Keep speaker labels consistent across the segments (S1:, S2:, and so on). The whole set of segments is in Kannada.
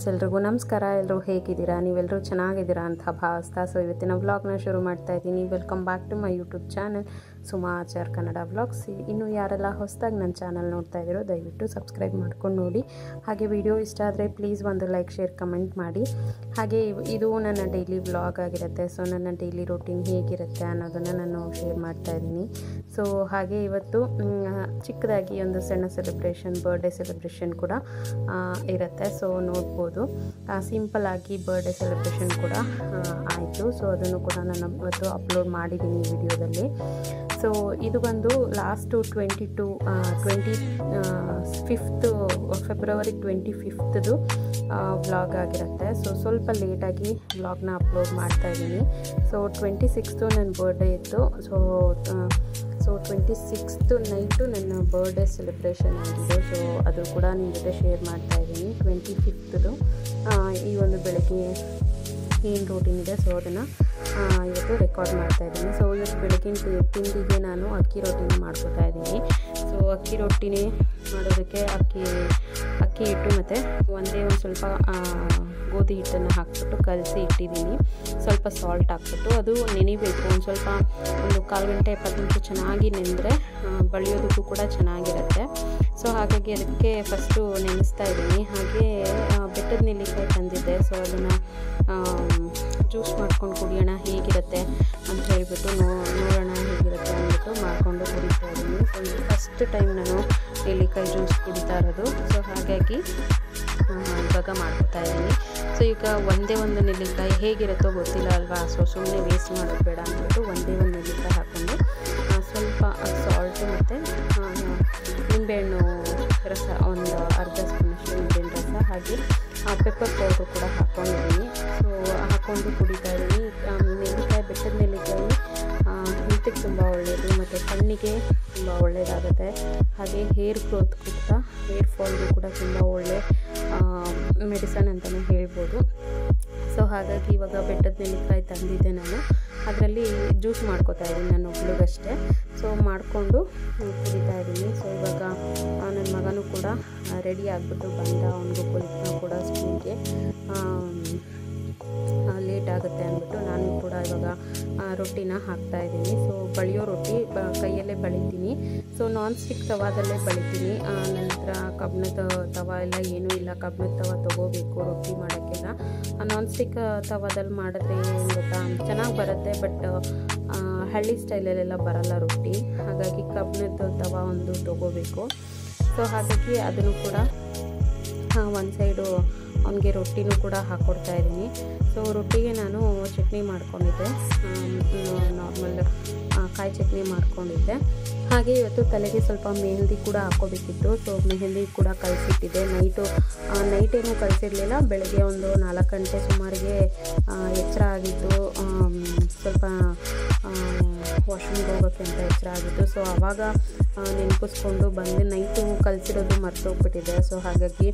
S1: ಫ್ರೆಂಡ್ಸ್, ಎಲ್ರಿಗೂ ನಮಸ್ಕಾರ. ಎಲ್ಲರೂ ಹೇಗಿದ್ದೀರಾ? ನೀವೆಲ್ಲರೂ ಚೆನ್ನಾಗಿದ್ದೀರಾ ಅಂತ ಭಾವಿಸ್ತಾ ಇವತ್ತಿನ ವ್ಲಾಗ್ನ ಶುರು ಮಾಡ್ತಾ ಇದ್ದೀನಿ. Welcome back to my YouTube channel Suma Achar Kannada vlogs. ಇನ್ನು ಯಾರೆಲ್ಲ ಹೊಸದಾಗಿ ನನ್ನ ಚಾನಲ್ ನೋಡ್ತಾ ಇದ್ದೀರೋ ದಯವಿಟ್ಟು ಸಬ್ಸ್ಕ್ರೈಬ್ ಮಾಡ್ಕೊಂಡು ನೋಡಿ. ಹಾಗೆ ವಿಡಿಯೋ ಇಷ್ಟ ಆದರೆ ಪ್ಲೀಸ್ ಒಂದು ಲೈಕ್, ಶೇರ್, ಕಮೆಂಟ್ ಮಾಡಿ. ಹಾಗೆ ಇದು ನನ್ನ ಡೈಲಿ ವ್ಲಾಗ್ ಆಗಿರುತ್ತೆ. ಸೊ ನನ್ನ ಡೈಲಿ ರೂಟೀನ್ ಹೇಗಿರುತ್ತೆ ಅನ್ನೋದನ್ನು ನಾನು ಶೇರ್ ಮಾಡ್ತಾ ಇದ್ದೀನಿ. ಸೊ ಹಾಗೆ ಇವತ್ತು ಚಿಕ್ಕದಾಗಿ ಒಂದು ಸಣ್ಣ ಸೆಲೆಬ್ರೇಷನ್, ಬರ್ಡೇ ಸೆಲೆಬ್ರೇಷನ್ ಕೂಡ ಇರುತ್ತೆ. ಸೊ ನೋಡ್ಬೋದು, ಸಿಂಪಲ್ ಆಗಿ ಬರ್ಡೇ ಸೆಲೆಬ್ರೇಷನ್ ಕೂಡ ಆಯಿತು. ಸೊ ಅದನ್ನು ಕೂಡ ನಾನು ಇವತ್ತು ಅಪ್ಲೋಡ್ ಮಾಡಿದ್ದೀನಿ ಈ ವಿಡಿಯೋದಲ್ಲಿ. ಸೊ ಇದು ಬಂದು ಲಾಸ್ಟು 25 ಫೆಬ್ರವರಿ 25ದು ವ್ಲಾಗ್ ಆಗಿರುತ್ತೆ. ಸೊ ಸ್ವಲ್ಪ ಲೇಟಾಗಿ ವ್ಲಾಗ್ನ ಅಪ್ಲೋಡ್ ಮಾಡ್ತಾ ಇದ್ದೀನಿ. ಸೊ 26th ನನ್ನ ಬರ್ಡೇ ಇತ್ತು. ಸೊ 26th ನೈಟು ನನ್ನ ಬರ್ಡೇ ಸೆಲೆಬ್ರೇಷನ್ ಆಗಿದೆ. ಸೊ ಅದು ಕೂಡ ನಿಮ್ಮ ಜೊತೆ ಶೇರ್ ಮಾಡ್ತಾ ಇದ್ದೀನಿ. 25th ಈ ಒಂದು ಬೆಳಗ್ಗೆ ಏನು ರೂಟೀನ್ ಇದೆ, ಸೊ ಅದನ್ನು ಇವತ್ತು ರೆಕಾರ್ಡ್ ಮಾಡ್ತಾ ಇದ್ದೀನಿ. ಸೊ ಇವತ್ತು ಬೆಳಗಿನ ತಿಂಡಿಗೆ ನಾನು ಅಕ್ಕಿ ರೊಟ್ಟಿನ ಮಾಡ್ಕೊತಾ ಇದ್ದೀನಿ. ಸೊ ಅಕ್ಕಿ ರೊಟ್ಟಿನೇ ಮಾಡೋದಕ್ಕೆ ಅಕ್ಕಿ ಹಿಟ್ಟು ಮತ್ತು ಒಂದು ಸ್ವಲ್ಪ ಗೋಧಿ ಹಿಟ್ಟನ್ನು ಹಾಕ್ಬಿಟ್ಟು ಕಲಸಿ ಇಟ್ಟಿದ್ದೀನಿ. ಸ್ವಲ್ಪ ಸಾಲ್ಟ್ ಹಾಕ್ಬಿಟ್ಟು ಅದು ನೆನಿಬೇಕು. ಒಂದು ಕಾಲು ಗಂಟೆ 20 ನಿಮಿಷ ಚೆನ್ನಾಗಿ ನೆನೆದ್ರೆ ಬಳಿಯೋದಕ್ಕೂ ಕೂಡ ಚೆನ್ನಾಗಿರುತ್ತೆ. ಸೊ ಹಾಗಾಗಿ ಅದಕ್ಕೆ ಫಸ್ಟು ನೆನೆಸ್ತಾ ಇದ್ದೀನಿ. ಹಾಗೆ ಬೆಟ್ಟದ ನೆಲ್ಲಿಕಾಯಿ ತಂದಿದ್ದೆ. ಸೊ ಅದನ್ನು ಜ್ಯೂಸ್ ಮಾಡ್ಕೊಂಡು ಕುಡಿಯೋಣ ಹೇಗಿರುತ್ತೆ ಅಂತ ಹೇಳ್ಬಿಟ್ಟು ನೋಡೋಣ ಹೇಗಿರುತ್ತೆ ಅಂದ್ಬಿಟ್ಟು ಮಾಡಿಕೊಂಡು ಕುಡಿತಾ ಇದ್ದೀನಿ. ಸೊ ಫಸ್ಟ್ ಟೈಮ್ ನಾನು ನೆಲ್ಲಿಕಾಯಿ ಜ್ಯೂಸ್ ಕುಡಿತಾ ಇರೋದು. ಸೊ ಹಾಗಾಗಿ ಇವಾಗ ಮಾಡ್ಕೊತಾ ಇದ್ದೀನಿ. ಸೊ ಈಗ ಒಂದೇ ಒಂದು ನೆಲ್ಲಿಕಾಯಿ ಹೇಗಿರುತ್ತೋ ಗೊತ್ತಿಲ್ಲ ಅಲ್ವಾ. ಸೊ ಸುಮ್ಮನೆ ವೇಸ್ಟ್ ಮಾಡೋದು ಬೇಡ ಅಂದ್ಬಿಟ್ಟು ಒಂದೇ ಒಂದು ನೆಲ್ಲಿಕಾಯಿ ಹಾಕ್ಕೊಂಡು ಸ್ವಲ್ಪ ಸಾಲ್ಟು ಮತ್ತು ನಿಂಬೆಹಣ್ಣು ರಸ, ಒಂದು ಅರ್ಧ ಸ್ಪೂನಷ್ಟು ನಿಂಬೆಹಣ್ಣು ರಸ, ಹಾಗೆ ಪೆಪ್ಪರ್ ಪೌಡ್ರು ಕೂಡ ಹಾಕ್ಕೊಂಡಿದ್ದೀನಿ. ಸೊ ಹಾಕ್ಕೊಂಡು ಕುಡಿತಾ ಇದ್ದೀನಿ. ನೆಲ್ಲಿಕಾಯಿ, ಬೆಟ್ಟದ ನೆಲ್ಲಿಕಾಯಿ ಹೆಲ್ತಿಗೆ ತುಂಬ ಒಳ್ಳೆಯದು ಮತ್ತು ಕಣ್ಣಿಗೆ ತುಂಬ ಒಳ್ಳೆಯದಾಗುತ್ತೆ. ಹಾಗೆ ಹೇರ್ ಗ್ರೋತ್ ಕೂಡ, ಹೇರ್ ಫಾಲ್ಗೂ ಕೂಡ ತುಂಬ ಒಳ್ಳೆ ಮೆಡಿಸನ್ ಅಂತಲೇ ಹೇಳ್ಬೋದು. ಸೊ ಹಾಗಾಗಿ ಇವಾಗ ಬೆಟ್ಟದ ನೆಲ್ಲಿಕಾಯಿ ತಂದಿದ್ದೆ ನಾನು. ಅದರಲ್ಲಿ ಜ್ಯೂಸ್ ಮಾಡ್ಕೊತಾ ಇದ್ದೀನಿ ನಾನು ಒಬ್ಳಿಗಷ್ಟೇ. ಸೊ ಮಾಡಿಕೊಂಡು ಕುಡಿತಾ ಇದ್ದೀನಿ. ಸೊ ಇವಾಗ ನನ್ನ ಮಗನೂ ಕೂಡ ರೆಡಿ ಆಗಿಬಿಟ್ಟು ಬಂದ. ಅವನಿಗೂ ಕೂಡ ಸ್ಕೂಲ್ಗೆ ಲೇಟ್ ಆಗುತ್ತೆ ಅಂದ್ಬಿಟ್ಟು ನಾನು ಕೂಡ ಇವಾಗ ರೊಟ್ಟಿನ ಹಾಕ್ತಾಯಿದ್ದೀನಿ. ಸೊ ಬಳಿಯೋ ರೊಟ್ಟಿ ಕೈಯಲ್ಲೇ ಬಳಿತೀನಿ. So non stick ತವಾದಲ್ಲೇ ಬಳಿತೀನಿ. ನಂತರ ಕಬ್ಬಿಣದ ತವ ಎಲ್ಲ ಏನೂ ಇಲ್ಲ. ಕಬ್ಬಿಣದ ತವ ತೊಗೋಬೇಕು ರೊಟ್ಟಿ ಮಾಡೋಕ್ಕೆಲ್ಲ. ನಾನ್ ಸ್ಟಿಕ್ ತವಾದಲ್ಲಿ ಮಾಡಿದ್ರೆ ಏನು ಗೊತ್ತಾ, ಚೆನ್ನಾಗಿ ಬರುತ್ತೆ. ಬಟ್ ಹಳ್ಳಿ ಸ್ಟೈಲಲ್ಲೆಲ್ಲ ಬರಲ್ಲ ರೊಟ್ಟಿ. ಹಾಗಾಗಿ ಕಬ್ಬಿಣದ ತವ ಒಂದು ತೊಗೋಬೇಕು. ಸೊ ಹಾಗಾಗಿ ಅದನ್ನು ಕೂಡ ಒಂದು ಸೈಡು ಅವನಿಗೆ ರೊಟ್ಟಿನೂ ಕೂಡ ಹಾಕ್ಕೊಡ್ತಾ ಇದ್ದೀನಿ. ಸೊ ರೊಟ್ಟಿಗೆ ನಾನು ಚಟ್ನಿ ಮಾಡ್ಕೊಂಡಿದ್ದೆ, ನಾರ್ಮಲ್ ಕಾಯಿ ಚಟ್ನಿ ಮಾಡ್ಕೊಂಡಿದ್ದೆ. ಹಾಗೆ ಇವತ್ತು ತಲೆಗೆ ಸ್ವಲ್ಪ ಮೆಹಂದಿ ಕೂಡ ಹಾಕ್ಕೋಬೇಕಿತ್ತು. ಸೊ ಮೆಹಂದಿ ಕೂಡ ಕಳಿಸಿಟ್ಟಿದ್ದೆ. ನೈಟೇನೂ ಕಳಿಸಿರಲಿಲ್ಲ. ಬೆಳಗ್ಗೆ ಒಂದು 4 ಗಂಟೆ ಸುಮಾರಿಗೆ ಎಚ್ಚರ ಆಗಿತ್ತು. ಸ್ವಲ್ಪ ವಾಶ್ರೂಮ್ಗೆ ಹೋಗೋಕ್ಕೆ ಅಂತ ಎಚ್ಚರ ಆಗಿತ್ತು. ಸೊ ಆವಾಗ ನೆನಪಿಸ್ಕೊಂಡು ಬಂದೆ. ನೈಟು ಕಲಿಸಿರೋದು ಮರ್ತೋಗ್ಬಿಟ್ಟಿದೆ. ಸೊ ಹಾಗಾಗಿ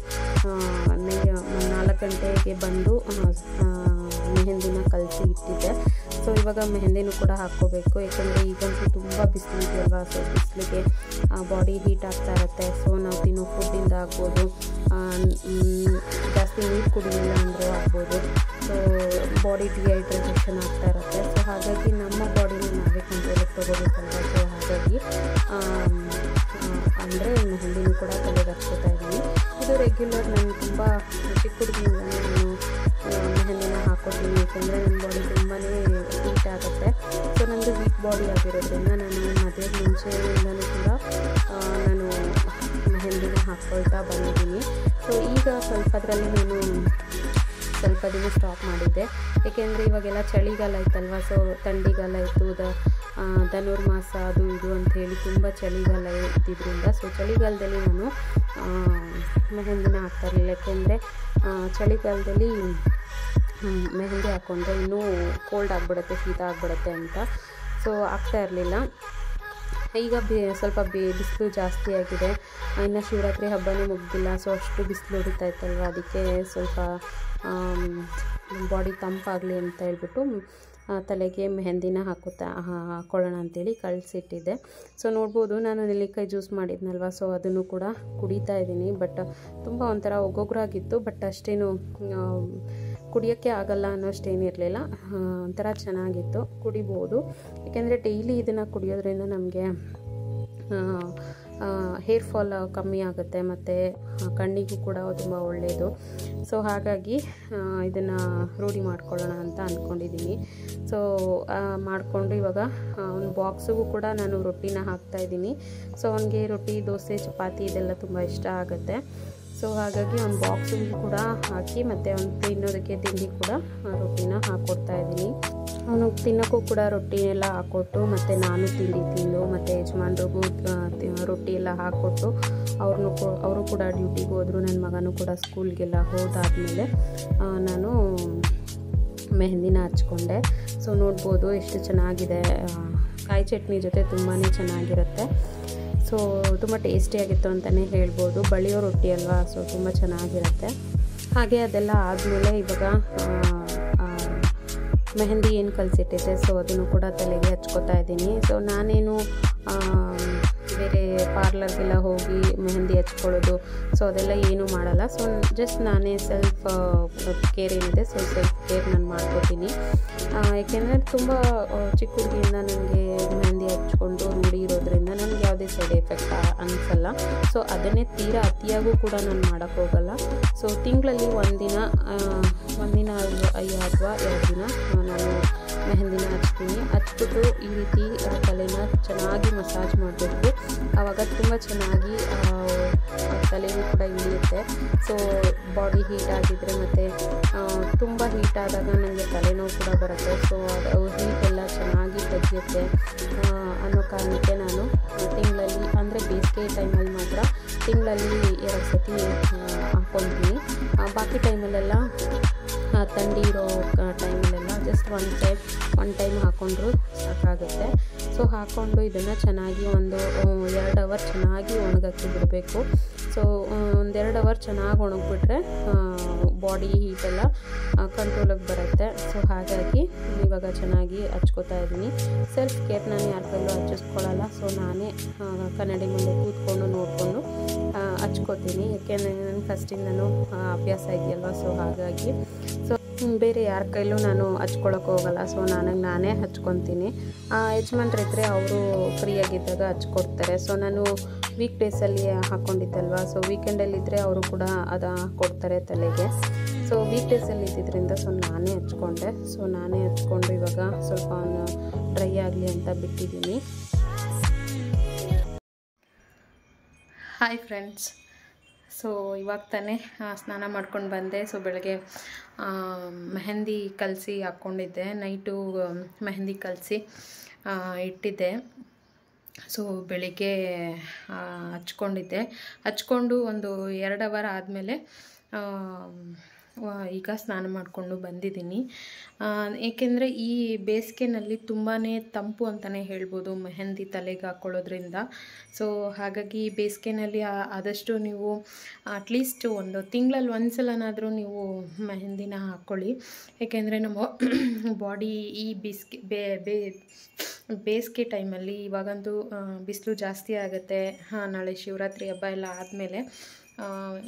S1: 4 ಗಂಟೆಗೆ ಬಂದು ಮೆಹಂದಿನ ಕಲಸಿ ಇಟ್ಟಿದ್ದೆ. ಸೊ ಇವಾಗ ಮೆಹಂದಿನೂ ಕೂಡ ಹಾಕ್ಕೋಬೇಕು. ಏಕೆಂದರೆ ಈಗಂತೂ ತುಂಬ ಬಿಸಿಲು ಇದೆಯಲ್ವಾ. ಸೊ ಬಿಸಿಲಿಗೆ ಬಾಡಿ ಹೀಟ್ ಆಗ್ತಾ ಇರುತ್ತೆ. ಸೊ ನಾವು ತಿನ್ನೋ ಫುಡ್ಡಿಂದ ಆಗ್ಬೋದು, ಜಾಸ್ತಿ ನೀರು ಕುಡಿಲಿಲ್ಲ ಅಂದರೂ ಆಗ್ಬೋದು. ಸೊ ಬಾಡಿ ಡಿಹೈಡ್ರೇಷನ್ ಆಗ್ತಾ ಇರುತ್ತೆ. ಸೊ ಹಾಗಾಗಿ ನಮ್ಮ ಬಾಡಿನ ನಾವೇ ಕಂಟ್ರೋಲಿಗೆ ತೊಗೋಬೇಕಲ್ವ. ಸೊ ಹಾಗಾಗಿ ಅಂದರೆ ಮೆಹಂದಿನೂ ಕೂಡ ತಲೆಗೆ ಹಚ್ಕೋತಾ ಇದ್ದೀನಿ. ಇದು ರೆಗ್ಯುಲರ್ ನನಗೆ ತುಂಬ ಚಿಕ್ಕ ಹುಡುಗಿಯಿಂದ ನಾನು ಮೆಹಂದಿನ ಹಾಕ್ಕೊತೀನಿ. ಏಕೆಂದರೆ ನನ್ನ ಬಾಡಿ ತುಂಬಾ ಹೀಟ್ ಆಗುತ್ತೆ. ಸೊ ನನ್ನದು ವೀಕ್ ಬಾಡಿ ಆಗಿರೋದ್ರಿಂದ ನಾನು ಮದುವೆಗೆ ಮುಂಚೆಯಿಂದಲೂ ಕೂಡ ನಾನು ಮೆಹಂದಿನ ಹಾಕ್ಕೊಳ್ತಾ ಬಂದಿದ್ದೀನಿ. ಸೊ ಈಗ ಸ್ವಲ್ಪದರಲ್ಲಿ ನಾನು ಸ್ವಲ್ಪ ದಿನ ಸ್ಟಾಪ್ ಮಾಡಿದ್ದೆ. ಏಕೆಂದರೆ ಇವಾಗೆಲ್ಲ ಚಳಿಗಾಲ ಇತ್ತಲ್ವ. ಸೊ ಥಂಡಿಗಾಲ ಇತ್ತು, ಧನುರ್ಮಾಸ ಅದು ಇದು ಅಂಥೇಳಿ ತುಂಬ ಚಳಿಗಾಲ ಇದ್ದಿದ್ದರಿಂದ ಸೊ ಚಳಿಗಾಲದಲ್ಲಿ ನಾನು ಮೆಹಂದಿನ ಹಾಕ್ತಾಯಿರಲಿಲ್ಲ. ಯಾಕೆಂದರೆ ಚಳಿಗಾಲದಲ್ಲಿ ಮೆಹಂದಿ ಹಾಕ್ಕೊಂಡ್ರೆ ಇನ್ನೂ ಕೋಲ್ಡ್ ಆಗಿಬಿಡುತ್ತೆ, ಶೀತ ಆಗಿಬಿಡುತ್ತೆ ಅಂತ. ಸೊ ಆಗ್ತಾ ಇರಲಿಲ್ಲ. ಈಗ ಸ್ವಲ್ಪ ಬಿಸಿಲು ಜಾಸ್ತಿ ಆಗಿದೆ. ಇನ್ನು ಶಿವರಾತ್ರಿ ಹಬ್ಬನೇ ಮುಗ್ದಿಲ್ಲ. ಸೊ ಅಷ್ಟು ಬಿಸಿಲು ಹೊಡಿತಾ ಇತ್ತಲ್ವ. ಅದಕ್ಕೆ ಸ್ವಲ್ಪ ಬಾಡಿ ತಂಪಾಗಲಿ ಅಂತ ಹೇಳ್ಬಿಟ್ಟು ತಲೆಗೆ ಮೆಹಂದಿನ ಹಾಕ್ಕೊಳ್ಳೋಣ ಅಂತೇಳಿ ಕಳಿಸಿಟ್ಟಿದ್ದೆ. ಸೊ ನೋಡ್ಬೋದು ನಾನು ನೆಲ್ಲಿಕಾಯಿ ಜ್ಯೂಸ್ ಮಾಡಿದ್ನಲ್ವ, ಸೊ ಅದನ್ನು ಕೂಡ ಕುಡಿತಾ ಇದ್ದೀನಿ. ಬಟ್ ತುಂಬ ಒಂಥರ ಒಗ್ಗೊಗ್ರಾಗಿತ್ತು, ಬಟ್ ಅಷ್ಟೇನು ಕುಡಿಯೋಕ್ಕೆ ಆಗಲ್ಲ ಅನ್ನೋಷ್ಟೇನಿರಲಿಲ್ಲ. ಒಂಥರ ಚೆನ್ನಾಗಿತ್ತು, ಕುಡಿಬೋದು. ಯಾಕೆಂದರೆ ಡೈಲಿ ಇದನ್ನು ಕುಡಿಯೋದ್ರಿಂದ ನಮಗೆ ಹೇರ್ ಫಾಲ್ ಕಮ್ಮಿ ಆಗುತ್ತೆ ಮತ್ತು ಕಣ್ಣಿಗೂ ಕೂಡ ತುಂಬ ಒಳ್ಳೆಯದು. ಸೊ ಹಾಗಾಗಿ ಇದನ್ನು ರೂಢಿ ಮಾಡ್ಕೊಳ್ಳೋಣ ಅಂತ ಅಂದ್ಕೊಂಡಿದ್ದೀನಿ. ಸೊ ಮಾಡಿಕೊಂಡು ಇವಾಗ ಒಂದು ಬಾಕ್ಸಿಗೂ ಕೂಡ ನಾನು ರೊಟ್ಟಿನ ಹಾಕ್ತಾಯಿದ್ದೀನಿ. ಸೊ ಅವನಿಗೆ ರೊಟ್ಟಿ, ದೋಸೆ, ಚಪಾತಿ ಇದೆಲ್ಲ ತುಂಬ ಇಷ್ಟ ಆಗುತ್ತೆ. ಸೊ ಹಾಗಾಗಿ ಒಂದು ಬಾಕ್ಸಿಗೂ ಕೂಡ ಹಾಕಿ ಮತ್ತು ಅವ್ನು ತಿನ್ನೋದಕ್ಕೆ ತಿಂಡಿ ಕೂಡ ರೊಟ್ಟಿನ ಹಾಕ್ಕೊಡ್ತಾಯಿದ್ದೀನಿ. ಅವನು ತಿನ್ನೋಕ್ಕೂ ಕೂಡ ರೊಟ್ಟಿ ಎಲ್ಲ ಹಾಕ್ಕೊಟ್ಟು ಮತ್ತು ನಾನು ತಿಂಡಿ ತಿಂದು ಮತ್ತು ಯಜಮಾನ್ರಿಗೂ ರೊಟ್ಟಿ ಎಲ್ಲ ಹಾಕ್ಕೊಟ್ಟು ಅವರು ಕೂಡ ಡ್ಯೂಟಿಗೆ ಹೋದರು. ನನ್ನ ಮಗನೂ ಕೂಡ ಸ್ಕೂಲ್ಗೆಲ್ಲ ಹೋದಾದಮೇಲೆ ನಾನು ಮೆಹಂದಿನ ಹಚ್ಕೊಂಡೆ. ಸೊ ನೋಡ್ಬೋದು ಎಷ್ಟು ಚೆನ್ನಾಗಿದೆ. ಕಾಯಿ ಚಟ್ನಿ ಜೊತೆ ತುಂಬಾ ಚೆನ್ನಾಗಿರುತ್ತೆ. ಸೊ ತುಂಬ ಟೇಸ್ಟಿಯಾಗಿತ್ತು ಅಂತಲೇ ಹೇಳ್ಬೋದು. ಬಳಿಯೋ ರೊಟ್ಟಿ ಅಲ್ವಾ, ಸೊ ತುಂಬ ಚೆನ್ನಾಗಿರುತ್ತೆ. ಹಾಗೆ ಅದೆಲ್ಲ ಆದಮೇಲೆ ಇವಾಗ ಮೆಹಂದಿ ಏನು ಕಲಿಸಿಟ್ಟಿದ್ದೆ, ಸೊ ಅದನ್ನು ಕೂಡ ತಲೆಗೆ ಹಚ್ಕೋತಾ ಇದ್ದೀನಿ. ಸೊ ನಾನೇನು ಬೇರೆ ಪಾರ್ಲರ್ಗೆಲ್ಲ ಹೋಗಿ ಮೆಹಂದಿ ಹಚ್ಕೊಳ್ಳೋದು, ಸೊ ಅದೆಲ್ಲ ಏನೂ ಮಾಡಲ್ಲ. ಸೊ ಜಸ್ಟ್ ನಾನೇ ಸೆಲ್ಫ್ ಕೇರ್ ಏನಿದೆ, ಸೊ ಸೆಲ್ಫ್ ಕೇರ್ ನಾನು ಮಾಡ್ಕೋತೀನಿ. ಏಕೆಂದರೆ ತುಂಬ ಚಿಕ್ಕ ಹುಡುಗಿಯಿಂದ ನನಗೆ ಮೆಹಂದಿ ಹಚ್ಕೊಂಡು ರೂಢಿ ಇರೋದ್ರಿಂದ ನನಗೆ ಯಾವುದೇ ಸೈಡ್ ಎಫೆಕ್ಟ್ ಅನಿಸಲ್ಲ. ಸೊ ಅದನ್ನೇ ತೀರಾ ಅತಿಯಾಗೂ ಕೂಡ ನಾನು ಮಾಡೋಕ್ಕೋಗಲ್ಲ. ಸೊ ತಿಂಗಳಲ್ಲಿ ಒಂದಿನ ಅಥವಾ 2 ದಿನ ನಾನು ಮೆಹಂದಿನ ಹಚ್ಬಿಟ್ಟು ಈ ರೀತಿ ತಲೆನ ಚೆನ್ನಾಗಿ ಮಸಾಜ್ ಮಾಡಬೇಕು. ಆವಾಗ ತುಂಬ ಚೆನ್ನಾಗಿ ತಲೆಯೂ ಕೂಡ ಇಳಿಯುತ್ತೆ. ಸೊ ಬಾಡಿ ಹೀಟ್ ಆಗಿದ್ದರೆ ಮತ್ತು ತುಂಬ ಹೀಟ್ ಆದಾಗ ನನಗೆ ತಲೆನೋವು ಕೂಡ ಬರುತ್ತೆ. ಸೊ ಅದು ಹೀಟೆಲ್ಲ ಚೆನ್ನಾಗಿ ತೆಗೆಯುತ್ತೆ ಅನ್ನೋ ಕಾರಣಕ್ಕೆ ನಾನು ತಿಂಗಳಲ್ಲಿ, ಅಂದರೆ ಬೇಸಿಗೆ ಟೈಮಲ್ಲಿ ಮಾತ್ರ ತಿಂಗಳಲ್ಲಿ 2 ಸತಿ ಹಾಕ್ಕೊತೀನಿ. ಬಾಕಿ ಟೈಮಲ್ಲೆಲ್ಲ ಥಂಡಿ ಇರೋ ಟೈಮಲ್ಲೆಲ್ಲ ಜಸ್ಟ್ ಒನ್ ಟೈಮ್ ಹಾಕ್ಕೊಂಡ್ರೂ ಸಾಕಾಗುತ್ತೆ. ಸೊ ಹಾಕ್ಕೊಂಡು ಇದನ್ನು ಚೆನ್ನಾಗಿ ಒಂದು 2 ಅವರ್ ಚೆನ್ನಾಗಿ ಒಣಗಕ್ಕೆ ಬಿಡಬೇಕು. ಸೊ 1-2 ಅವರ್ ಚೆನ್ನಾಗಿ ಒಣಗಿಬಿಟ್ರೆ ಬಾಡಿ ಹೀಟೆಲ್ಲ ಕಂಟ್ರೋಲಿಗೆ ಬರುತ್ತೆ. ಸೊ ಹಾಗಾಗಿ ಇವಾಗ ಚೆನ್ನಾಗಿ ಹಚ್ಕೋತಾ ಇದ್ದೀನಿ. ಸೆಲ್ಫ್ ಕೇರ್ ನಾನು ಯಾರ ಕೈಲೂ ಹಚ್ಚಿಸ್ಕೊಳ್ಳಲ್ಲ. ಸೊ ನಾನೇ ಕನ್ನಡಿ ಮುಂದೆ ಕೂತ್ಕೊಂಡು ನೋಡಿಕೊಂಡು ಹಚ್ಕೋತೀನಿ. ಏಕೆಂದರೆ ನನಗೆ ಫಸ್ಟಿಂದನೂ ಅಭ್ಯಾಸ ಇದೆಯಲ್ವ. ಸೊ ಹಾಗಾಗಿ ಬೇರೆ ಯಾರ ಕೈಲೂ ನಾನು ಹಚ್ಕೊಳಕ್ಕೆ ಹೋಗಲ್ಲ. ಸೊ ನಾನೇ ಹಚ್ಕೊತೀನಿ. ಯಜಮಾನ್ರಿದ್ದರೆ ಅವರು ಫ್ರೀಯಾಗಿದ್ದಾಗ ಹಚ್ಕೊಡ್ತಾರೆ. ಸೊ ನಾನು ವೀಕ್ ಡೇಸಲ್ಲಿ ಹಾಕ್ಕೊಂಡಿದ್ದಲ್ವ, ಸೊ ವೀಕೆಂಡಲ್ಲಿದ್ದರೆ ಅವರು ಕೂಡ ಅದು ಹಾಕ್ಕೊಡ್ತಾರೆ ತಲೆಗೆ. ಸೊ ವೀಕ್ ಡೇಸಲ್ಲಿ ಇದ್ದಿದ್ದರಿಂದ ಸೊ ನಾನೇ ಹಚ್ಕೊಂಡೆ. ಸೊ ನಾನೇ ಹಚ್ಕೊಂಡು ಇವಾಗ ಸ್ವಲ್ಪ ಡ್ರೈ ಆಗಲಿ ಅಂತ ಬಿಟ್ಟಿದ್ದೀನಿ. ಹಾಯ್ ಫ್ರೆಂಡ್ಸ್, ಸೊ ಇವಾಗ ತಾನೇ ಸ್ನಾನ ಮಾಡ್ಕೊಂಡು ಬಂದೆ. ಸೊ ಬೆಳಗ್ಗೆ ಮೆಹಂದಿ ಕಲಸಿ ಹಾಕ್ಕೊಂಡಿದ್ದೆ, ನೈಟು ಮೆಹಂದಿ ಕಲಸಿ ಇಟ್ಟಿದ್ದೆ. ಸೊ ಬೆಳಿಗ್ಗೆ ಹಚ್ಕೊಂಡು ಒಂದು 2 ಅವರ್ ಆದಮೇಲೆ ಈಗ ಸ್ನಾನ ಮಾಡಿಕೊಂಡು ಬಂದಿದ್ದೀನಿ. ಏಕೆಂದರೆ ಈ ಬೇಸಿಗೆನಲ್ಲಿ ತುಂಬಾ ತಂಪು ಅಂತಲೇ ಹೇಳ್ಬೋದು ಮೆಹಂದಿ ತಲೆಗೆ ಹಾಕ್ಕೊಳ್ಳೋದ್ರಿಂದ. ಸೊ ಹಾಗಾಗಿ ಈ ಬೇಸಿಗೆನಲ್ಲಿ ಆದಷ್ಟು ನೀವು ಅಟ್ಲೀಸ್ಟ್ ಒಂದು ತಿಂಗಳಲ್ಲಿ ಒಂದ್ಸಲನಾದರೂ ನೀವು ಮೆಹಂದಿನ ಹಾಕ್ಕೊಳ್ಳಿ. ಏಕೆಂದರೆ ನಮ್ಮ ಬಾಡಿ ಈ ಬೇಸಿಗೆ ಟೈಮಲ್ಲಿ, ಇವಾಗಂತೂ ಬಿಸಿಲು ಜಾಸ್ತಿ ಆಗುತ್ತೆ. ನಾಳೆ ಶಿವರಾತ್ರಿ ಹಬ್ಬ ಎಲ್ಲ ಆದಮೇಲೆ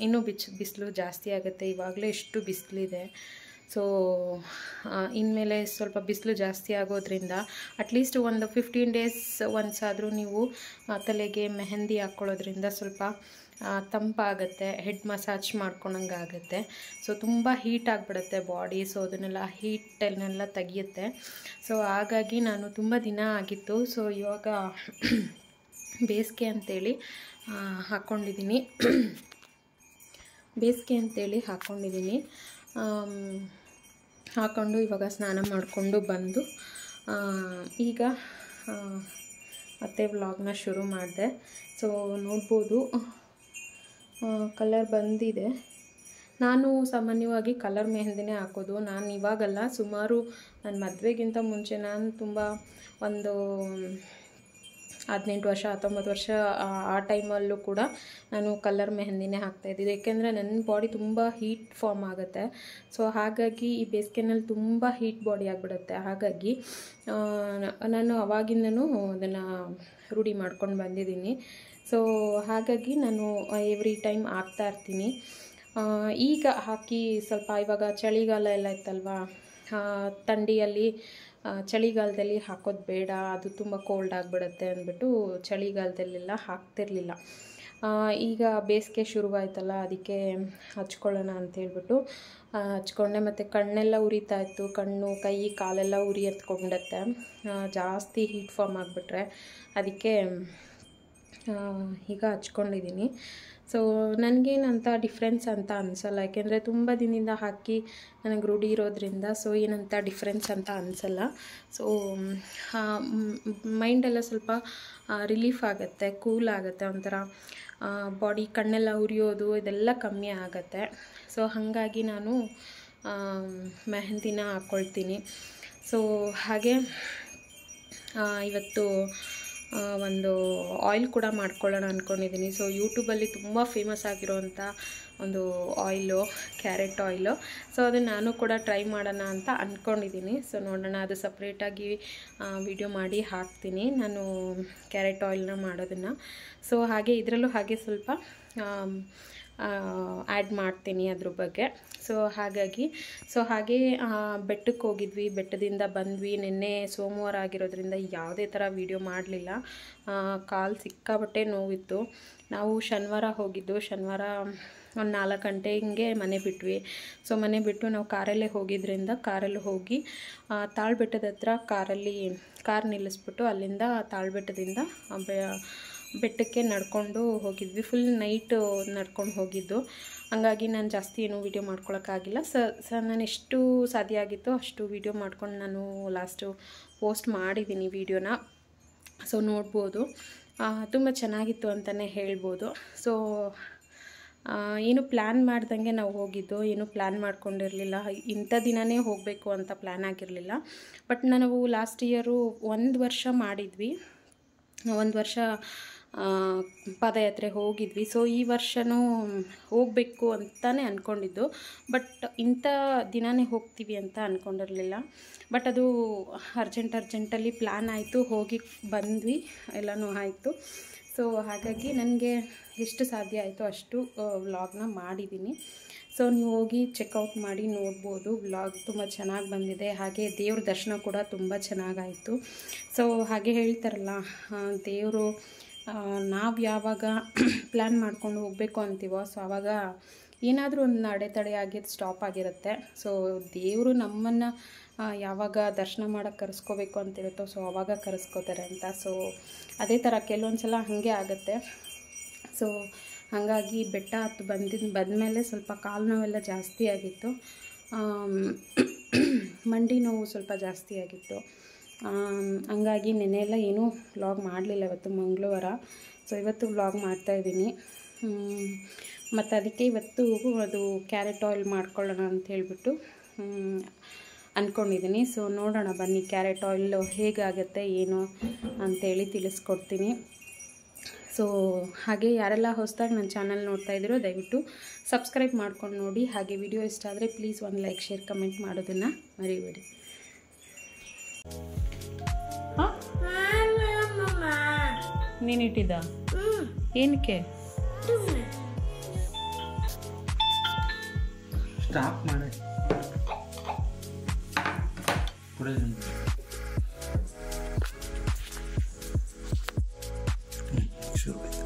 S1: ಇನ್ನೂ ಬಿಸಿಲು ಜಾಸ್ತಿ ಆಗುತ್ತೆ. ಇವಾಗಲೇ ಎಷ್ಟು ಬಿಸಿಲಿದೆ. ಸೊ ಇನ್ಮೇಲೆ ಸ್ವಲ್ಪ ಬಿಸಿಲು ಜಾಸ್ತಿ ಆಗೋದ್ರಿಂದ ಅಟ್ಲೀಸ್ಟ್ ಒಂದು 15 ಡೇಸ್ ಒನ್ಸಾದರೂ ನೀವು ತಲೆಗೆ ಮೆಹಂದಿ ಹಾಕ್ಕೊಳ್ಳೋದ್ರಿಂದ ಸ್ವಲ್ಪ ತಂಪಾಗುತ್ತೆ, ಹೆಡ್ ಮಸಾಜ್ ಮಾಡ್ಕೊಂಡಂಗೆ ಆಗುತ್ತೆ. ಸೊ ತುಂಬ ಹೀಟ್ ಆಗಿಬಿಡುತ್ತೆ ಬಾಡಿ. ಸೊ ಅದನ್ನೆಲ್ಲ ಹೀಟನ್ನೆಲ್ಲ ತೆಗಿಯುತ್ತೆ. ಸೊ ಹಾಗಾಗಿ ನಾನು ತುಂಬ ದಿನ ಆಗಿತ್ತು. ಸೊ ಇವಾಗ ಬೇಸಿಗೆ ಅಂತೇಳಿ ಹಾಕ್ಕೊಂಡಿದ್ದೀನಿ. ಹಾಕ್ಕೊಂಡು ಇವಾಗ ಸ್ನಾನ ಮಾಡಿಕೊಂಡು ಬಂದು ಈಗ ಮತ್ತೆ ವ್ಲಾಗ್ನ ಶುರು ಮಾಡಿದೆ. ಸೊ ನೋಡ್ಬೋದು ಕಲರ್ ಬಂದಿದೆ. ನಾನು ಸಾಮಾನ್ಯವಾಗಿ ಕಲರ್ ಮೆಹಂದಿನೇ ಹಾಕೋದು. ನಾನು ಇವಾಗಲ್ಲ, ಸುಮಾರು ನನ್ನ ಮದುವೆಗಿಂತ ಮುಂಚೆ ನಾನು ತುಂಬ ಒಂದು 18 ವರ್ಷ 19 ವರ್ಷ ಆ ಟೈಮಲ್ಲೂ ಕೂಡ ನಾನು ಕಲರ್ ಮೆಹಂದಿನೇ ಹಾಕ್ತಾಯಿದ್ದಿದ್ದು. ಏಕೆಂದರೆ ನನ್ನ ಬಾಡಿ ತುಂಬ ಹೀಟ್ ಫಾರ್ಮ್ ಆಗುತ್ತೆ. ಸೊ ಹಾಗಾಗಿ ಈ ಬೇಸಿಗೆನಲ್ಲಿ ತುಂಬ ಹೀಟ್ ಬಾಡಿ ಆಗಿಬಿಡುತ್ತೆ. ಹಾಗಾಗಿ ನಾನು ಅವಾಗಿಂದನೂ ಅದನ್ನು ರೂಢಿ ಮಾಡ್ಕೊಂಡು ಬಂದಿದ್ದೀನಿ. ಸೊ ಹಾಗಾಗಿ ನಾನು ಎವ್ರಿ ಟೈಮ್ ಹಾಕ್ತಾಯಿರ್ತೀನಿ. ಈಗ ಹಾಕಿ ಸ್ವಲ್ಪ ಇವಾಗ ಚಳಿಗಾಲ ಎಲ್ಲ ಇತ್ತಲ್ವ, ಥಂಡಿಯಲ್ಲಿ ಚಳಿಗಾಲದಲ್ಲಿ ಹಾಕೋದು ಬೇಡ, ಅದು ತುಂಬ ಕೋಲ್ಡ್ ಆಗಿಬಿಡುತ್ತೆ ಅಂದ್ಬಿಟ್ಟು ಚಳಿಗಾಲದಲ್ಲೆಲ್ಲ ಹಾಕ್ತಿರ್ಲಿಲ್ಲ. ಈಗ ಬೇಸಿಗೆ ಶುರುವಾಯ್ತಲ್ಲ, ಅದಕ್ಕೆ ಹಚ್ಕೊಳ್ಳೋಣ ಅಂತೇಳ್ಬಿಟ್ಟು ಹಚ್ಕೊಂಡೆ. ಮತ್ತು ಕಣ್ಣೆಲ್ಲ ಉರಿತಾಯಿತ್ತು, ಕಣ್ಣು ಕೈ ಕಾಲೆಲ್ಲ ಉರಿ ಎತ್ಕೊಂಡ್ಬಿಡುತ್ತೆ ಜಾಸ್ತಿ ಹೀಟ್ ಫಾರ್ಮ್ ಆಗಿಬಿಟ್ರೆ. ಅದಕ್ಕೆ ಈಗ ಹಚ್ಕೊಂಡಿದ್ದೀನಿ. ಸೊ ನನಗೇನಂತ ಡಿಫ್ರೆನ್ಸ್ ಅಂತ ಅನಿಸಲ್ಲ, ಯಾಕೆಂದರೆ ತುಂಬ ದಿನದಿಂದ ಹಾಕಿ ನನಗೆ ರೂಢಿ ಇರೋದ್ರಿಂದ. ಸೊ ಏನಂತ ಡಿಫ್ರೆನ್ಸ್ ಅಂತ ಅನಿಸಲ್ಲ. ಸೊ ಮೈಂಡೆಲ್ಲ ಸ್ವಲ್ಪ ರಿಲೀಫ್ ಆಗುತ್ತೆ, ಕೂಲ್ ಆಗುತ್ತೆ, ಒಂಥರ ಬಾಡಿ ಕಣ್ಣೆಲ್ಲ ಉರಿಯೋದು ಇದೆಲ್ಲ ಕಮ್ಮಿ ಆಗುತ್ತೆ. ಸೊ ಹಾಗಾಗಿ ನಾನು ಮೆಹಂದಿನ ಹಾಕ್ಕೊಳ್ತೀನಿ. ಸೊ ಹಾಗೆ ಇವತ್ತು ಒಂದು ಆಯಿಲ್ ಕೂಡ ಮಾಡ್ಕೊಳ್ಳೋಣ ಅಂದ್ಕೊಂಡಿದ್ದೀನಿ. ಸೊ ಯೂಟ್ಯೂಬಲ್ಲಿ ತುಂಬ ಫೇಮಸ್ ಆಗಿರೋವಂಥ ಒಂದು ಆಯಿಲು, ಕ್ಯಾರೆಟ್ ಆಯಿಲು. ಸೊ ಅದನ್ನು ನಾನು ಕೂಡ ಟ್ರೈ ಮಾಡೋಣ ಅಂತ ಅಂದ್ಕೊಂಡಿದ್ದೀನಿ. ಸೊ ನೋಡೋಣ, ಅದು ಸಪ್ರೇಟಾಗಿ ವಿಡಿಯೋ ಮಾಡಿ ಹಾಕ್ತೀನಿ ನಾನು ಕ್ಯಾರೆಟ್ ಆಯಿಲ್ನ ಮಾಡೋದನ್ನು. ಸೊ ಹಾಗೆ ಇದರಲ್ಲೂ ಹಾಗೆ ಸ್ವಲ್ಪ ಆ್ಯಡ್ ಮಾಡ್ತೀನಿ ಅದ್ರ ಬಗ್ಗೆ. ಸೊ ಹಾಗಾಗಿ ಹಾಗೆ ಬೆಟ್ಟಕ್ಕೆ ಹೋಗಿದ್ವಿ, ಬೆಟ್ಟದಿಂದ ಬಂದ್ವಿ. ನಿನ್ನೆ ಸೋಮವಾರ ಆಗಿರೋದ್ರಿಂದ ಯಾವುದೇ ಥರ ವೀಡಿಯೋ ಮಾಡಲಿಲ್ಲ. ಕಾಲು ಸಿಕ್ಕಾಬಟ್ಟೆ ನೋವಿತ್ತು. ನಾವು ಶನಿವಾರ ಹೋಗಿದ್ದು, ಶನಿವಾರ ಒಂದು 4 ಗಂಟೆ ಹಿಂಗೆ ಮನೆ ಬಿಟ್ವಿ. ಸೊ ಮನೆ ಬಿಟ್ಟು ನಾವು ಕಾರಲ್ಲೇ ಹೋಗಿದ್ದರಿಂದ ಕಾರಲ್ಲಿ ಹೋಗಿ ತಾಳ್ಬೆಟ್ಟದ ಹತ್ರ ಕಾರ್ ನಿಲ್ಲಿಸ್ಬಿಟ್ಟು ಅಲ್ಲಿಂದ ತಾಳ್ಬೆಟ್ಟದಿಂದ ಬೆಟ್ಟಕ್ಕೆ ನಡ್ಕೊಂಡು ಹೋಗಿದ್ವಿ. ಫುಲ್ ನೈಟ್ ನಡ್ಕೊಂಡು ಹೋಗಿದ್ದು. ಹಂಗಾಗಿ ನಾನು ಜಾಸ್ತಿ ಏನೂ ವೀಡಿಯೋ ಮಾಡ್ಕೊಳಕ್ಕಾಗಿಲ್ಲ. ನಾನು ಎಷ್ಟು ಸಾಧ್ಯ ಆಗಿತ್ತೋ ಅಷ್ಟು ವೀಡಿಯೋ ಮಾಡ್ಕೊಂಡು ನಾನು ಲಾಸ್ಟು ಪೋಸ್ಟ್ ಮಾಡಿದ್ದೀನಿ ವೀಡಿಯೋನ. ಸೊ ನೋಡ್ಬೋದು, ತುಂಬ ಚೆನ್ನಾಗಿತ್ತು ಅಂತಲೇ ಹೇಳ್ಬೋದು. ಸೊ ಏನು ಪ್ಲ್ಯಾನ್ ಮಾಡ್ದಂಗೆ ನಾವು ಹೋಗಿದ್ದು, ಏನು ಪ್ಲ್ಯಾನ್ ಮಾಡ್ಕೊಂಡಿರಲಿಲ್ಲ. ಇಂಥ ದಿನವೇ ಹೋಗಬೇಕು ಅಂತ ಪ್ಲ್ಯಾನ್ ಆಗಿರಲಿಲ್ಲ. ಬಟ್ ನಾವು ಲಾಸ್ಟ್ ಇಯರು 1 ವರ್ಷ ಮಾಡಿದ್ವಿ, 1 ವರ್ಷ ಪಾದಯಾತ್ರೆ ಹೋಗಿದ್ವಿ. ಸೊ ಈ ವರ್ಷವೂ ಹೋಗಬೇಕು ಅಂತಲೇ ಅಂದ್ಕೊಂಡಿದ್ದು. ಬಟ್ ಇಂಥ ದಿನವೇ ಹೋಗ್ತೀವಿ ಅಂತ ಅಂದ್ಕೊಂಡಿರಲಿಲ್ಲ. ಬಟ್ ಅದು ಅರ್ಜೆಂಟಲ್ಲಿ ಪ್ಲ್ಯಾನ್ ಆಯಿತು, ಹೋಗಿ ಬಂದ್ವಿ, ಎಲ್ಲನೂ ಆಯಿತು. ಸೊ ಹಾಗಾಗಿ ನನಗೆ ಎಷ್ಟು ಸಾಧ್ಯ ಆಯಿತು ಅಷ್ಟು ವ್ಲಾಗ್ನ ಮಾಡಿದ್ದೀನಿ. ಸೊ ನೀವು ಹೋಗಿ ಚೆಕ್ಔಟ್ ಮಾಡಿ ನೋಡ್ಬೋದು. ವ್ಲಾಗ್ ತುಂಬ ಚೆನ್ನಾಗಿ ಬಂದಿದೆ. ಹಾಗೆ ದೇವ್ರ ದರ್ಶನ ಕೂಡ ತುಂಬ ಚೆನ್ನಾಗಾಯಿತು. ಸೊ ಹಾಗೆ ಹೇಳ್ತಾರಲ್ಲ, ದೇವರು ನಾವು ಯಾವಾಗ ಪ್ಲ್ಯಾನ್ ಮಾಡ್ಕೊಂಡು ಹೋಗಬೇಕು ಅಂತೀವೋ, ಸೊ ಆವಾಗ ಏನಾದರೂ ಒಂದು ಅಡೆತಡೆ ಆಗಿದ್ದು ಸ್ಟಾಪ್ ಆಗಿರುತ್ತೆ. ಸೊ ದೇವರು ನಮ್ಮನ್ನು ಯಾವಾಗ ದರ್ಶನ ಮಾಡೋಕ್ಕೆ ಕರೆಸ್ಕೋಬೇಕು ಅಂತಿರುತ್ತೋ, ಸೊ ಆವಾಗ ಕರೆಸ್ಕೋತಾರೆ ಅಂತ. ಸೊ ಅದೇ ಥರ ಕೆಲವೊಂದು ಸಲ ಹಾಗೆ ಆಗುತ್ತೆ. ಸೊ ಹಾಗಾಗಿ ಬೆಟ್ಟ ಹತ್ತು ಬಂದಮೇಲೆ ಸ್ವಲ್ಪ ಕಾಲು ನೋವೆಲ್ಲ ಜಾಸ್ತಿ ಆಗಿತ್ತು, ಮಂಡಿ ನೋವು ಸ್ವಲ್ಪ ಜಾಸ್ತಿ ಆಗಿತ್ತು. ಹಂಗಾಗಿ ನೆನ್ನೆಲ್ಲ ಏನೂ ವ್ಲಾಗ್ ಮಾಡಲಿಲ್ಲ. ಇವತ್ತು ಮಂಗಳವಾರ. ಸೊ ಇವತ್ತು ವ್ಲಾಗ್ ಮಾಡ್ತಾಯಿದ್ದೀನಿ. ಮತ್ತು ಅದಕ್ಕೆ ಇವತ್ತು ಅದು ಕ್ಯಾರೆಟ್ ಆಯಿಲ್ ಮಾಡ್ಕೊಳ್ಳೋಣ ಅಂತ ಹೇಳ್ಬಿಟ್ಟು ಅಂದ್ಕೊಂಡಿದ್ದೀನಿ. ಸೊ ನೋಡೋಣ ಬನ್ನಿ, ಕ್ಯಾರೆಟ್ ಆಯಿಲ್ ಹೇಗಾಗುತ್ತೆ ಏನು ಅಂಥೇಳಿ ತಿಳಿಸ್ಕೊಡ್ತೀನಿ. ಸೊ ಹಾಗೆ ಯಾರೆಲ್ಲ ಹೊಸದಾಗಿ ನನ್ನ ಚಾನಲ್ ನೋಡ್ತಾ ಇದ್ದೀರೋ ದಯವಿಟ್ಟು ಸಬ್ಸ್ಕ್ರೈಬ್ ಮಾಡ್ಕೊಂಡು ನೋಡಿ. ಹಾಗೆ ವಿಡಿಯೋ ಇಷ್ಟ ಆದರೆ ಪ್ಲೀಸ್ ಒಂದು ಲೈಕ್, ಶೇರ್, ಕಮೆಂಟ್ ಮಾಡೋದನ್ನು ಮರಿಬೇಡಿ. ನೀನಿಟ್ಟಿದ್ದ ಏನಕ್ಕೆ
S2: ಸ್ಟಾಪ್ ಮಾಡಿ ಶುರು ಆಯ್ತು.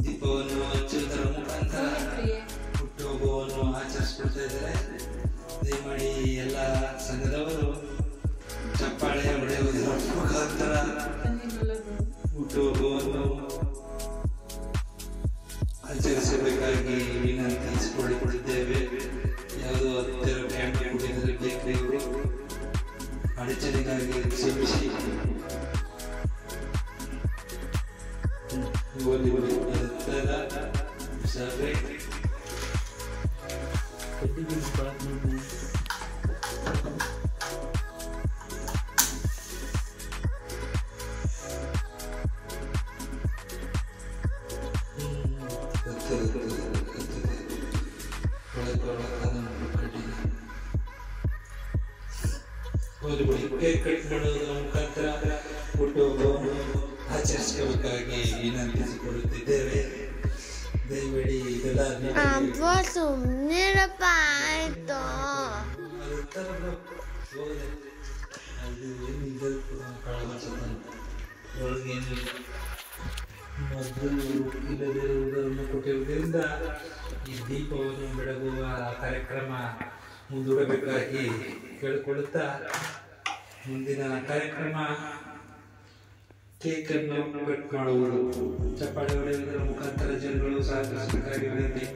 S2: ದೀಪವನ್ನು ಹಚ್ಚುವುದರ ಮುಖಾಂತರ ಹುಟ್ಟುಹಬ್ಬವನ್ನು ಆಚರಿಸ್ಕೊಳ್ತಾ ಇದ್ದಾರೆ. ದಯಮಾಡಿ ಎಲ್ಲ ಸಂಘದವರು ಚಪ್ಪಾಳೆ ಹೊಡೆಯುವುದರ ಮುಖಾಂತರ ಹುಟ್ಟುಹಬ್ಬವನ್ನು ಆಚರಿಸಬೇಕಾಗಿ ವಿನಂತಿಸಿಕೊಳ್ಳಿದ್ದೇವೆ. ಯಾವುದೋ ಹತ್ತಿರ ಕ್ಯಾಂಪ್ ಕುಡಿದರೆ ಬೇಕರಿಯವರು ಅಡಚಣೆಗಾಗಿ ಕ್ಷಮಿಸಿ. ಸಭೆ ಕೇಕ್ ಕಟ್ ಮಾಡೋದರ ಮುಖಾಂತರ ಹುಟ್ಟುಹಬ್ಬವನ್ನು ಆಚರಿಸಬೇಕಾಗಿ ವಿನಂತಿಸಿಕೊಳ್ಳುತ್ತಿದ್ದೇವೆ. ದಯವಿಡಿ
S3: ಸುಮ್ಮನಿರಪ್ಪ ಆಯ್ತು.
S2: ಮೊದಲು ಇಲ್ಲದಿರುವುದನ್ನು ಕೊಟ್ಟಿರುವುದರಿಂದ ಈ ದೀಪವನ್ನು ಬೆಳಗುವ ಕಾರ್ಯಕ್ರಮ ಮುಂದೂಡಬೇಕಾಗಿ ಕೇಳಿಕೊಳ್ಳುತ್ತಾ ಮುಂದಿನ ಕಾರ್ಯಕ್ರಮ ಕೇಕ್ ಅನ್ನು ಕಟ್ ಮಾಡುವುದು, ಚಪ್ಪಾಳೆ ಹೊಡೆಯುವುದರ ಮುಖಾಂತರ ಜನಗಳು ಸಹಕರಿಸಬೇಕಾಗಿ ವಿನಂತಿ.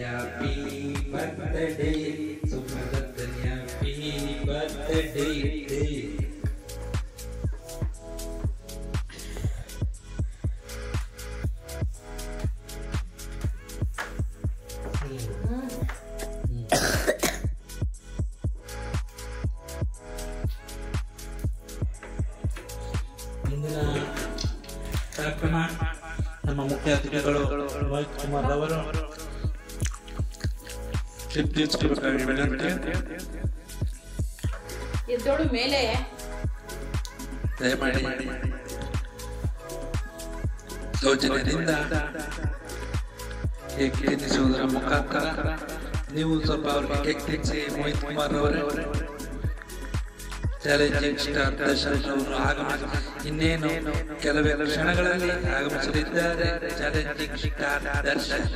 S2: Happy birthday, Supradattan, happy birthday. ಮುಂದಿನ ಕಾರ್ಯಕ್ರಮ ನಮ್ಮ ಮುಖ್ಯ ಅತಿಥಿಗಳು ಮೋಹಿತ್ ಕುಮಾರ್ ಅವರು
S1: ಎದ್ದೋಡು ಮೇಲೆ
S2: ದಯಮಾಡಿ ಸೌಜನ್ಯದಿಂದ ಕೇಕ್ ತಿನ್ನಿಸುವುದರ ಮುಖಾಂತರ ನೀವು ಸ್ವಲ್ಪ ಅವರಿಗೆ ಕೇಕ್ ತಿನ್ನಿಸಿ. ಮೋಹಿತ್ ಕುಮಾರ್ ಅವರೇ ಚಾಲೆಂಜಿಂಗ್ ಸ್ಟಾರ್ ದರ್ಶನ್ ಅವರು ಇನ್ನೇನು ಕೆಲವೇ ಕ್ಷಣಗಳಲ್ಲಿ ಆಗಮಿಸಲಿದ್ದಾರೆ. Challenging star Darshan.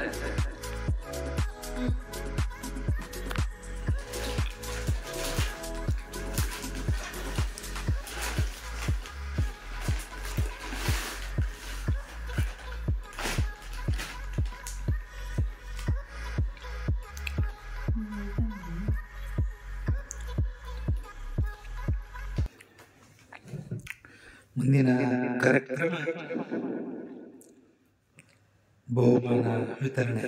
S2: ಮುಂದಿನ ಕಾರ್ಯಕ್ರಮ ಬಹುಮಾನ ವಿತರಣೆ.